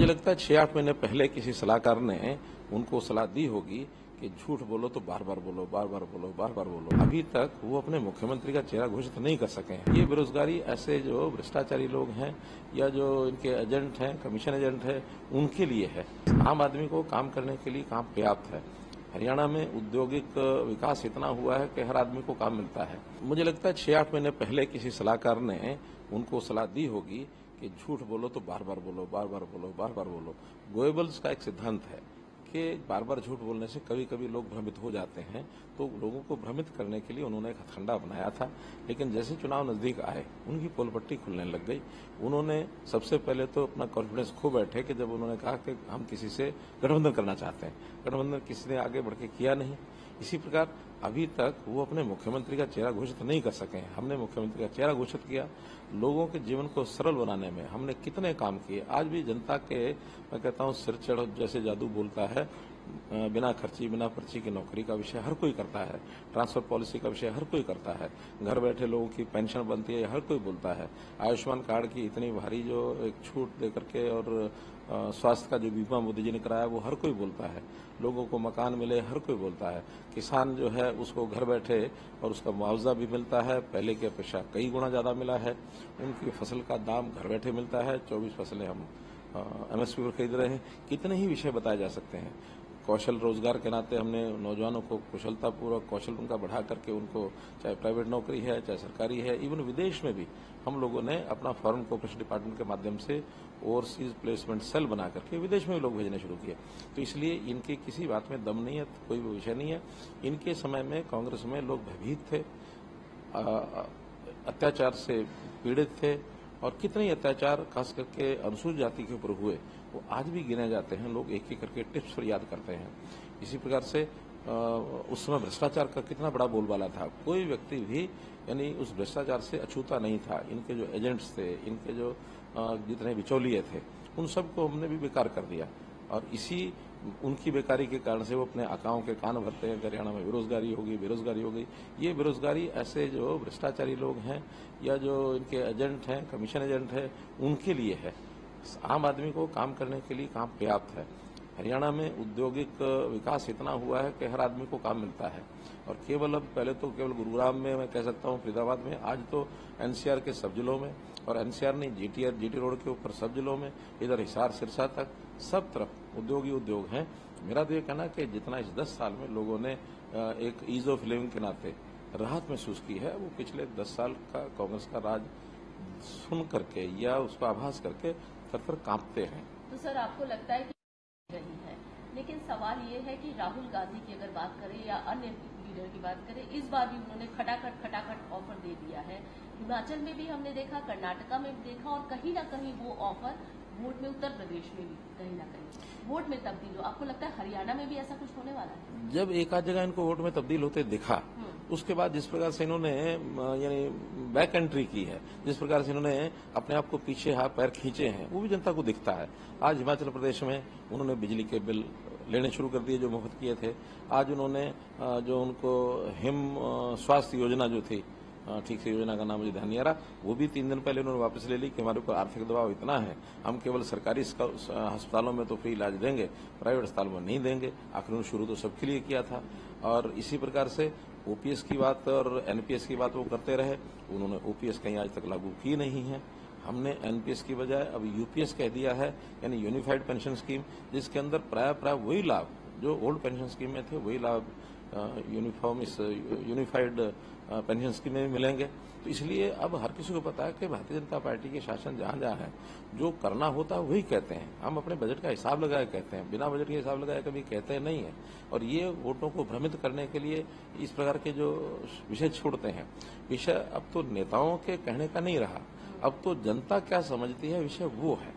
मुझे लगता है 6-8 महीने पहले किसी सलाहकार ने उनको सलाह दी होगी कि झूठ बोलो तो बार बार बोलो, बार बार बोलो, बार बार बोलो। अभी तक वो अपने मुख्यमंत्री का चेहरा घोषित नहीं कर सके हैं। ये बेरोजगारी ऐसे जो भ्रष्टाचारी लोग हैं या जो इनके एजेंट हैं, कमीशन एजेंट है, उनके लिए है। आम आदमी को काम करने के लिए काम पर्याप्त है। हरियाणा में औद्योगिक विकास इतना हुआ है कि हर आदमी को काम मिलता है। मुझे लगता है 6-8 महीने पहले किसी सलाहकार ने उनको सलाह दी होगी कि झूठ बोलो तो बार बार बोलो, बार बार बोलो, बार बार बोलो। गोएबल्स का एक सिद्धांत है कि बार बार झूठ बोलने से कभी कभी लोग भ्रमित हो जाते हैं, तो लोगों को भ्रमित करने के लिए उन्होंने एक हथकंडा बनाया था। लेकिन जैसे चुनाव नजदीक आए उनकी पोल पट्टी खुलने लग गई। उन्होंने सबसे पहले तो अपना कॉन्फिडेंस खो बैठे कि जब उन्होंने कहा कि हम किसी से गठबंधन करना चाहते हैं। गठबंधन किसी ने आगे बढ़ के किया नहीं। इसी प्रकार अभी तक वो अपने मुख्यमंत्री का चेहरा घोषित नहीं कर सके हैं। हमने मुख्यमंत्री का चेहरा घोषित किया। लोगों के जीवन को सरल बनाने में हमने कितने काम किए। आज भी जनता के, मैं कहता हूं, सिर चढ़ जैसे जादू बोलता है। बिना खर्ची, बिना पर्ची की नौकरी का विषय हर कोई करता है। ट्रांसफर पॉलिसी का विषय हर कोई करता है। घर बैठे लोगों की पेंशन बनती है, हर कोई बोलता है। आयुष्मान कार्ड की इतनी भारी जो एक छूट दे करके और स्वास्थ्य का जो बीमा मोदी जी ने कराया वो हर कोई बोलता है। लोगों को मकान मिले, हर कोई बोलता है। किसान जो है उसको घर बैठे और उसका मुआवजा भी मिलता है, पहले की अपेक्षा कई गुना ज्यादा मिला है। उनकी फसल का दाम घर बैठे मिलता है। 24 फसलें हम एमएसपी पर खरीद रहे हैं। कितने ही विषय बताए जा सकते हैं। कौशल रोजगार के नाते हमने नौजवानों को कुशलतापूर्वक कौशल उनका बढ़ा करके उनको, चाहे प्राइवेट नौकरी है, चाहे सरकारी है, इवन विदेश में भी हम लोगों ने अपना फॉरेन कोऑपरेशन डिपार्टमेंट के माध्यम से ओवरसीज प्लेसमेंट सेल बना करके विदेश में भी लोग भेजने शुरू किए। तो इसलिए इनकी किसी बात में दम नहीं है, कोई भी विषय नहीं है। इनके समय में कांग्रेस में लोग भयभीत थे, अत्याचार से पीड़ित थे, और कितने अत्याचार खास करके अनुसूचित जाति के ऊपर हुए वो आज भी गिने जाते हैं। लोग एक एक करके टिप्स पर याद करते हैं। इसी प्रकार से उस समय भ्रष्टाचार का कितना बड़ा बोलबाला था। कोई व्यक्ति भी यानी उस भ्रष्टाचार से अछूता नहीं था। इनके जो एजेंट्स थे, इनके जो जितने बिचौलिए थे, उन सबको हमने भी बेकार कर दिया। और इसी उनकी बेकारी के कारण से वो अपने आकाओं के कान भरते हैं। हरियाणा में बेरोजगारी होगी, बेरोजगारी हो गई। ये बेरोजगारी ऐसे जो भ्रष्टाचारी लोग हैं या जो इनके एजेंट हैं, कमीशन एजेंट है, उनके लिए है। आम आदमी को काम करने के लिए काम पर्याप्त है। हरियाणा में औद्योगिक विकास इतना हुआ है कि हर आदमी को काम मिलता है। और केवल अब पहले तो केवल गुरुग्राम में, मैं कह सकता हूं फरीदाबाद में, आज तो एनसीआर के सब जिलों में, और एनसीआर नहीं, जीटी रोड के ऊपर सब जिलों में, इधर हिसार सिरसा तक सब तरफ उद्योग ही उद्योग हैं। मेरा तो ये कहना है कि जितना इस 10 साल में लोगों ने एक ईज ऑफ लिविंग के नाते राहत महसूस की है, वो पिछले 10 साल का कांग्रेस का राज सुन करके या उसका आभास करके थर-थर कांपते हैं। तो सर, आपको लगता है कि रही है, लेकिन सवाल ये है कि राहुल गांधी की अगर बात करें या अन्य लीडर की बात करें, इस बार भी उन्होंने खटाखट ऑफर दे दिया है। हिमाचल में भी हमने देखा, कर्नाटका में भी देखा, और कहीं ना कहीं वो ऑफर वोट में, उत्तर प्रदेश में भी कहीं ना कहीं वोट में तब्दील हो। आपको लगता है हरियाणा में भी ऐसा कुछ होने वाला है? जब एक आध जगह इनको वोट में तब्दील होते दिखा, उसके बाद जिस प्रकार से इन्होंने यानी बैक एंट्री की है, जिस प्रकार से इन्होंने अपने आप को पीछे हाथ पैर खींचे हैं, वो भी जनता को दिखता है। आज हिमाचल प्रदेश में उन्होंने बिजली के बिल लेने शुरू कर दिए जो मुफ्त किए थे। आज उन्होंने जो उनको हिम स्वास्थ्य योजना जो थी, ठीक से योजना का नाम मुझे ध्यान नहीं आ रहा, वो भी 3 दिन पहले उन्होंने वापस ले ली कि हमारे ऊपर आर्थिक दबाव इतना है, हम केवल सरकारी अस्पतालों में तो फ्री इलाज देंगे, प्राइवेट अस्पतालों में नहीं देंगे। आखिर उन्होंने शुरू तो सबके लिए किया था। और इसी प्रकार से ओपीएस की बात और एनपीएस की बात वो करते रहे। उन्होंने ओपीएस कहीं आज तक लागू की नहीं है। हमने एनपीएस की बजाय अब यूपीएस कह दिया है, यानी यूनिफाइड पेंशन स्कीम, जिसके अंदर प्राय वही लाभ जो ओल्ड पेंशन स्कीम में थे, वही लाभ यूनिफाइड पेंशन स्कीम में भी मिलेंगे। तो इसलिए अब हर किसी को पता है कि भारतीय जनता पार्टी के शासन जहां जहां है, जो करना होता है वही कहते हैं। हम अपने बजट का हिसाब लगाए कहते हैं, बिना बजट के हिसाब लगाए कभी कहते नहीं है। और ये वोटों को भ्रमित करने के लिए इस प्रकार के जो विषय छोड़ते हैं। विषय अब तो नेताओं के कहने का नहीं रहा, अब तो जनता क्या समझती है विषय वो है।